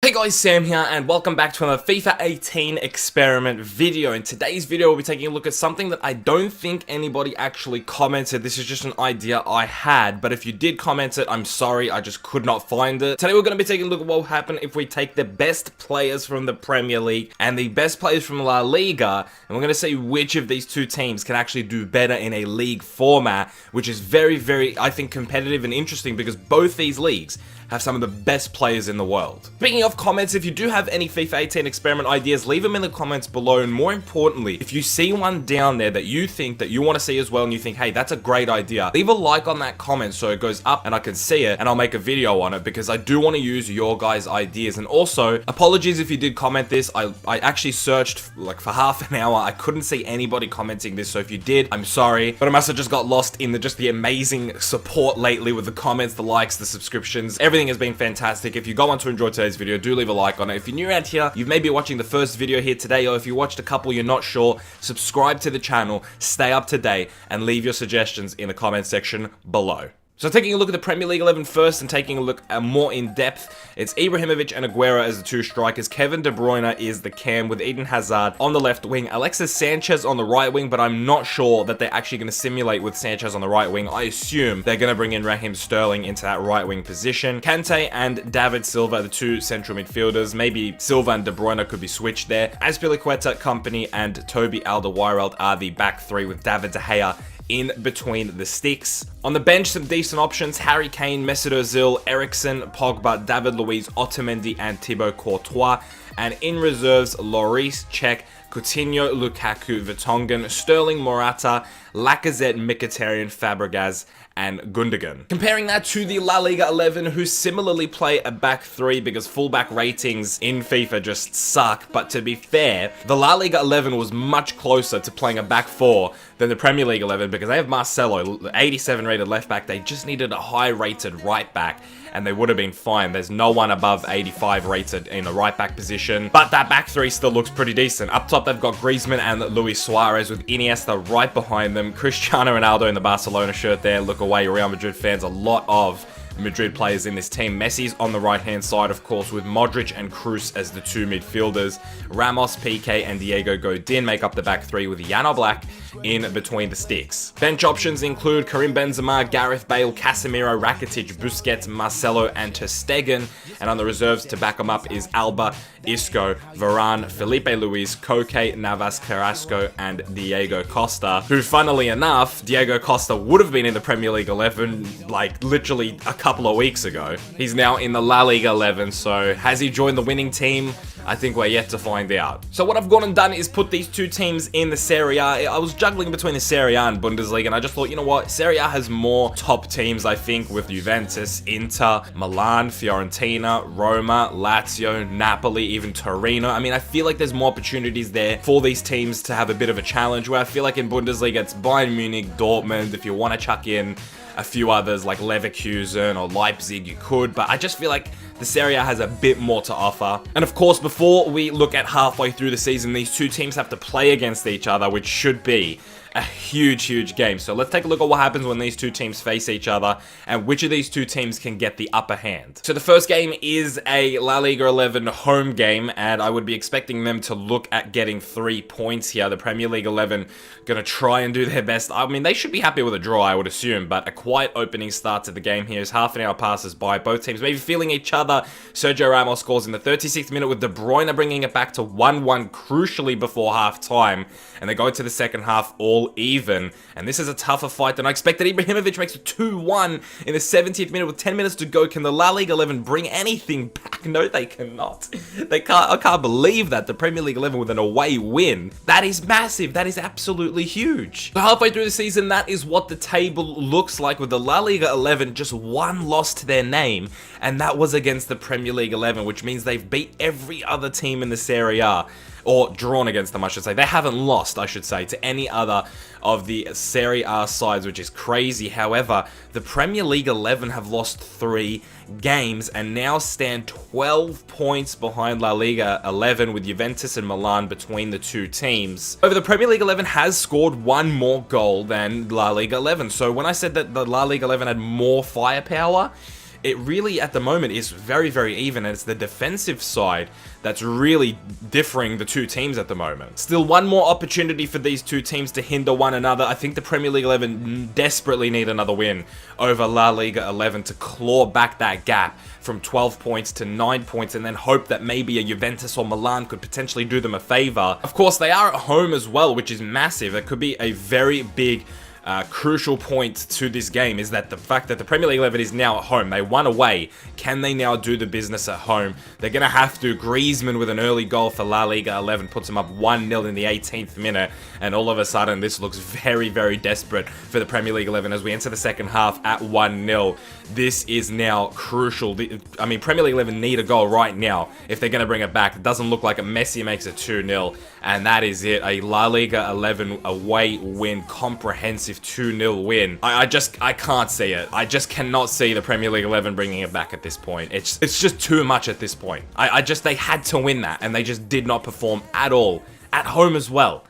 Hey guys, Sam here, and welcome back to another FIFA 18 experiment video. In today's video, we'll be taking a look at something that I don't think anybody actually commented. This is just an idea I had, but if you did comment it, I'm sorry, I just could not find it. Today, we're going to be taking a look at what will happen if we take the best players from the Premier League and the best players from La Liga, and we're going to see which of these two teams can actually do better in a league format, which is very, I think, competitive and interesting because both these leagues have some of the best players in the world. Speaking of comments, if you do have any FIFA 18 experiment ideas, leave them in the comments below, and more importantly, if you see one down there that you think that you want to see as well and you think, hey, that's a great idea, leave a like on that comment so it goes up and I can see it and I'll make a video on it because I do want to use your guys' ideas. And also, apologies if you did comment this, I actually searched like for half an hour, I couldn't see anybody commenting this, so if you did, I'm sorry, but I must have just got lost in the amazing support lately with the comments, the likes, the subscriptions, everything has been fantastic. If you go on to enjoy today's video, do leave a like on it. If you're new around here, you may be watching the first video here today, or if you watched a couple you're not sure, subscribe to the channel, stay up to date, and leave your suggestions in the comment section below. So taking a look at the Premier League 11 first and taking a look at more in depth, it's Ibrahimovic and Aguero as the two strikers. Kevin De Bruyne is the cam with Eden Hazard on the left wing. Alexis Sanchez on the right wing, but I'm not sure that they're actually going to simulate with Sanchez on the right wing. I assume they're going to bring in Raheem Sterling into that right wing position. Kante and David Silva are the two central midfielders. Maybe Silva and De Bruyne could be switched there. Azpilicueta, Kompany, and Toby Alderweireld are the back three with David De Gea in between the sticks. On the bench, some decent options: Harry Kane, Mesut Ozil, Eriksen, Pogba, David Luiz, Otamendi, and Thibaut Courtois. And in reserves, Lloris, Cech, Coutinho, Lukaku, Vertonghen, Sterling, Morata, Lacazette, Mkhitaryan, Fabregas, and Gundogan. Comparing that to the La Liga 11, who similarly play a back three because fullback ratings in FIFA just suck. But to be fair, the La Liga 11 was much closer to playing a back four than the Premier League 11 because they have Marcelo, 87 rated left back. They just needed a high rated right back and they would have been fine. There's no one above 85 rated in the right back position, but that back three still looks pretty decent. Up top, they've got Griezmann and Luis Suarez with Iniesta right behind them. Cristiano Ronaldo in the Barcelona shirt there. Look away, Real Madrid fans. A lot of Madrid players in this team. Messi's on the right-hand side, of course, with Modric and Kroos as the two midfielders. Ramos, Piqué, and Diego Godin make up the back three with Jan Oblak in between the sticks. Bench options include Karim Benzema, Gareth Bale, Casemiro, Rakitic, Busquets, Marcelo, and Ter Stegen. And on the reserves to back them up is Alba, Isco, Varane, Felipe Luis, Koke, Navas, Carrasco, and Diego Costa, who, funnily enough, Diego Costa would have been in the Premier League 11 like literally a couple of weeks ago. He's now in the La Liga 11, so has he joined the winning team? I think we're yet to find out. So what I've gone and done is put these two teams in the Serie A. I was juggling between the Serie A and Bundesliga, and I just thought, you know what? Serie A has more top teams, I think, with Juventus, Inter, Milan, Fiorentina, Roma, Lazio, Napoli, even Torino. I mean, I feel like there's more opportunities there for these teams to have a bit of a challenge, where I feel like in Bundesliga, it's Bayern Munich, Dortmund. If you want to chuck in a few others like Leverkusen or Leipzig, you could, but I just feel like the Serie A has a bit more to offer. And of course, before we look at halfway through the season, these two teams have to play against each other, which should be a huge game. So let's take a look at what happens when these two teams face each other and which of these two teams can get the upper hand. So the first game is a La Liga 11 home game, and I would be expecting them to look at getting 3 points here. The Premier League 11 gonna try and do their best. I mean, they should be happy with a draw, I would assume, but a quiet opening start to the game here as half an hour passes by. Both teams maybe feeling each other. Sergio Ramos scores in the 36th minute with De Bruyne bringing it back to 1-1 crucially before half time, and they go to the second half all even, and this is a tougher fight than I expected. Ibrahimovic makes it 2-1 in the 70th minute with 10 minutes to go. Can the La Liga 11 bring anything back? No, they cannot. They can't. I can't believe that. The Premier League 11 with an away win. That is massive. That is absolutely huge. So halfway through the season, that is what the table looks like, with the La Liga 11 just one loss to their name, and that was against the Premier League 11, which means they've beat every other team in the Serie A, or drawn against them, I should say. They haven't lost, I should say, to any other of the Serie A sides, which is crazy. However, the Premier League 11 have lost 3 games and now stand 12 points behind La Liga 11, with Juventus and Milan between the two teams. However, the Premier League 11 has scored 1 more goal than La Liga 11. So when I said that the La Liga 11 had more firepower, it really at the moment is very, very even, and it's the defensive side that's really differing the two teams at the moment. Still one more opportunity for these two teams to hinder one another. I think the Premier League 11 desperately need another win over La Liga 11 to claw back that gap from 12 points to 9 points, and then hope that maybe a Juventus or Milan could potentially do them a favor. Of course, they are at home as well, which is massive. It could be a very big crucial point to this game, is that the fact that the Premier League 11 is now at home. They won away. Can they now do the business at home? They're going to have to. Griezmann with an early goal for La Liga 11 puts them up 1-0 in the 18th minute, and all of a sudden this looks very, very desperate for the Premier League 11 as we enter the second half at 1-0. This is now crucial. I mean, Premier League 11 need a goal right now if they're going to bring it back. It doesn't look like it. Messi makes it 2-0, and that is it. A La Liga 11 away win, comprehensive 2-0 win. I can't see it. I just cannot see the Premier League 11 bringing it back at this point. It's just too much at this point. They had to win that, and they just did not perform at all. At home as well.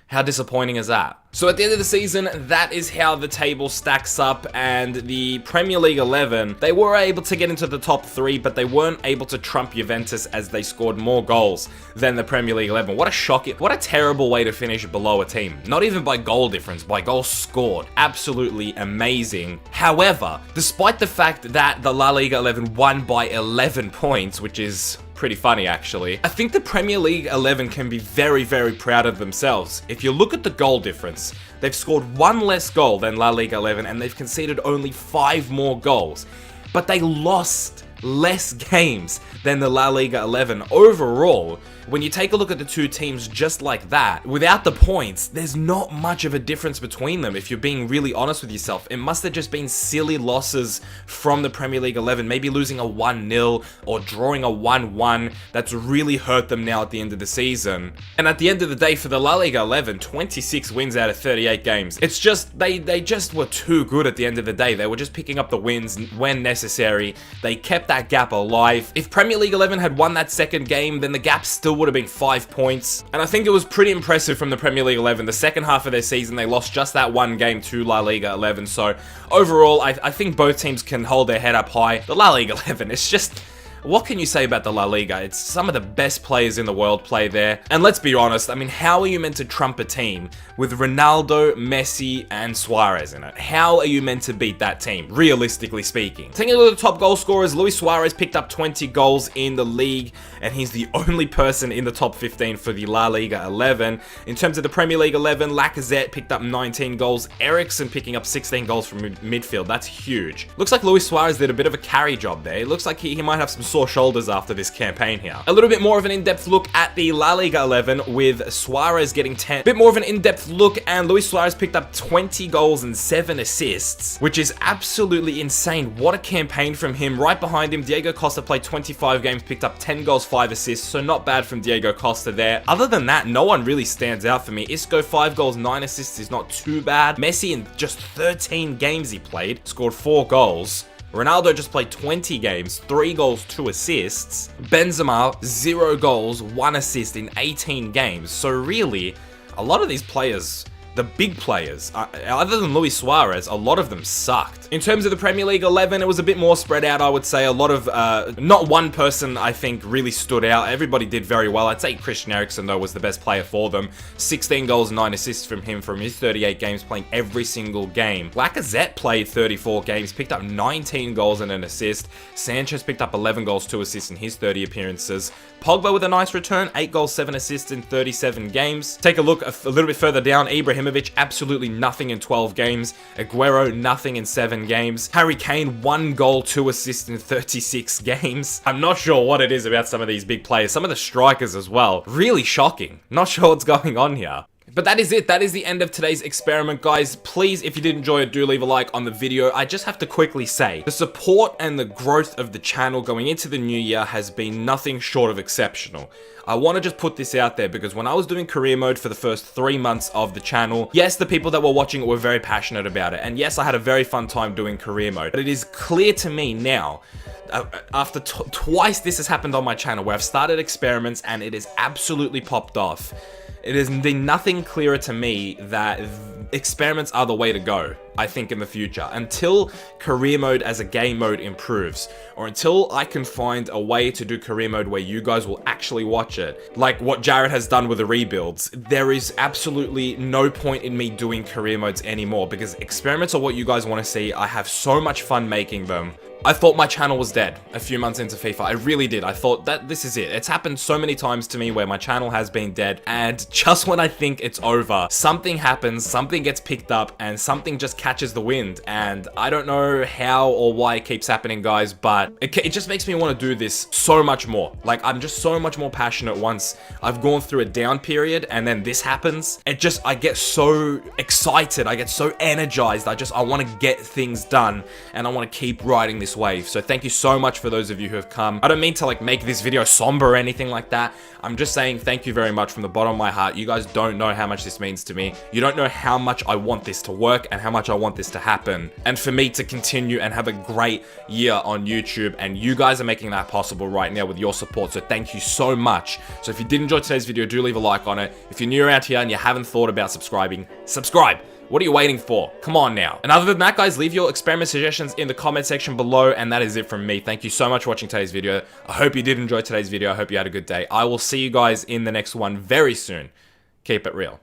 How disappointing is that? So at the end of the season, that is how the table stacks up, and the Premier League 11, they were able to get into the top 3, but they weren't able to trump Juventus as they scored more goals than the Premier League 11. What a shocking, what a terrible way to finish below a team. Not even by goal difference, by goals scored. Absolutely amazing. However, despite the fact that the La Liga 11 won by 11 points, which is pretty funny actually, I think the Premier League 11 can be very, very proud of themselves. If you look at the goal difference, they've scored 1 less goal than La Liga 11, and they've conceded only 5 more goals. But they lost less games than the La Liga 11 overall. When you take a look at the two teams just like that, without the points, there's not much of a difference between them if you're being really honest with yourself. It must have just been silly losses from the Premier League 11, maybe losing a 1-0 or drawing a 1-1 that's really hurt them now at the end of the season. And at the end of the day, for the La Liga 11, 26 wins out of 38 games. It's just, they just were too good at the end of the day. They were just picking up the wins when necessary. They kept that gap alive. If Premier League 11 had won that second game, then the gap still would have been 5 points. And I think it was pretty impressive from the Premier League 11. The second half of their season, they lost just that one game to La Liga 11. So overall, I think both teams can hold their head up high. The La Liga 11, it's just, what can you say about the La Liga? It's some of the best players in the world play there. And let's be honest, I mean, how are you meant to trump a team with Ronaldo, Messi, and Suarez in it? How are you meant to beat that team, realistically speaking? Taking a look at the top goal scorers, Luis Suarez picked up 20 goals in the league, and he's the only person in the top 15 for the La Liga 11. In terms of the Premier League 11, Lacazette picked up 19 goals, Eriksen picking up 16 goals from midfield. That's huge. Looks like Luis Suarez did a bit of a carry job there. It looks like he might have some sore shoulders after this campaign here. A little bit more of an in-depth look at the La Liga 11 with Suarez getting 10. Bit more of an in-depth look, and Luis Suarez picked up 20 goals and 7 assists, which is absolutely insane. What a campaign from him. Right behind him, Diego Costa played 25 games, picked up 10 goals, 5 assists, so not bad from Diego Costa there. Other than that, no one really stands out for me. Isco, 5 goals, 9 assists is not too bad. Messi, in just 13 games he played, scored 4 goals. Ronaldo just played 20 games, 3 goals, 2 assists. Benzema, 0 goals, 1 assist in 18 games. So really, a lot of these players, the big players, other than Luis Suarez, a lot of them sucked. In terms of the Premier League 11, it was a bit more spread out, I would say. A lot of, not one person, I think, really stood out. Everybody did very well. I'd say Christian Eriksen, though, was the best player for them. 16 goals, 9 assists from him from his 38 games, playing every single game. Lacazette played 34 games, picked up 19 goals and an assist. Sanchez picked up 11 goals, 2 assists in his 30 appearances. Pogba with a nice return, 8 goals, 7 assists in 37 games. Take a look a little bit further down. Ibrahimovic, absolutely nothing in 12 games. Aguero, nothing in 7 games. Harry Kane, 1 goal, 2 assists in 36 games. I'm not sure what it is about some of these big players. Some of the strikers as well. Really shocking. Not sure what's going on here. But that is it. That is the end of today's experiment, guys. Please, if you did enjoy it, do leave a like on the video. I just have to quickly say, the support and the growth of the channel going into the new year has been nothing short of exceptional. I want to just put this out there because when I was doing career mode for the first 3 months of the channel, yes, the people that were watching it were very passionate about it. And yes, I had a very fun time doing career mode. But it is clear to me now, after twice this has happened on my channel, where I've started experiments and it has absolutely popped off. It has been nothing clearer to me that experiments are the way to go. I think, in the future. Until career mode as a game mode improves, or until I can find a way to do career mode where you guys will actually watch it, like what Jared has done with the rebuilds, there is absolutely no point in me doing career modes anymore, because experiments are what you guys want to see. I have so much fun making them. I thought my channel was dead a few months into FIFA. I really did. I thought that this is it. It's happened so many times to me where my channel has been dead, and just when I think it's over, something happens, something gets picked up, and something just catches the wind. And I don't know how or why it keeps happening, guys, but it just makes me want to do this so much more. Like, I'm just so much more passionate once I've gone through a down period and then this happens. I get so excited. I get so energized. I want to get things done, and I want to keep riding this wave. So thank you so much for those of you who have come. I don't mean to like make this video somber or anything like that. I'm just saying thank you very much from the bottom of my heart. You guys don't know how much this means to me. You don't know how much I want this to work and how much I want this to happen, and for me to continue and have a great year on YouTube. And you guys are making that possible right now with your support, so thank you so much. So if you did enjoy today's video, do leave a like on it. If you're new around here and you haven't thought about subscribing, subscribe. What are you waiting for? Come on now. And other than that, guys, leave your experiment suggestions in the comment section below, and that is it from me. Thank you so much for watching today's video. I hope you did enjoy today's video. I hope you had a good day. I will see you guys in the next one very soon. Keep it real.